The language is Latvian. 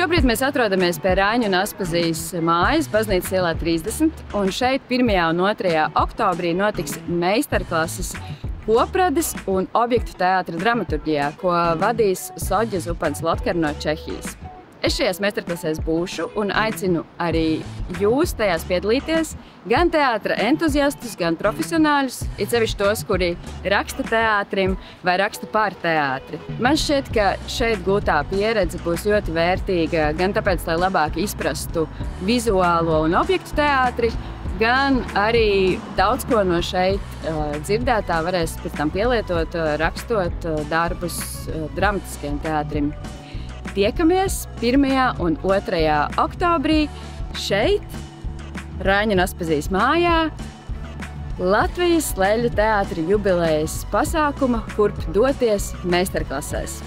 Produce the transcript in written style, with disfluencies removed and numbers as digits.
Šobrīd mēs atrodamies pie Raiņu un Aspazijas mājas, Baznīcas ielā 30, un šeit 1. un 2. oktobrī notiks meistarklases Poprades un objektu teātra dramaturģijā, ko vadīs Soģa Zupans-Lotkar no Čehijas. Es šajās meistarklasēs būšu un aicinu arī jūs tajās piedalīties, gan teātra entuziastus, gan profesionāļus, it sevišķi tos, kuri raksta teātrim vai raksta par teātri. Man šķiet, ka šeit gūtā pieredze būs ļoti vērtīga, gan tāpēc, lai labāk izprastu vizuālo un objektu teātri, gan arī daudz ko no šeit dzirdētā varēs pēc tam pielietot, rakstot darbus dramatiskajam teātrim. Tiekamies 1. un 2. oktobrī šeit, Raiņu un Aspazijas mājā, Latvijas Leļu teātra jubilejas pasākuma Kurp doties meistarklasēs.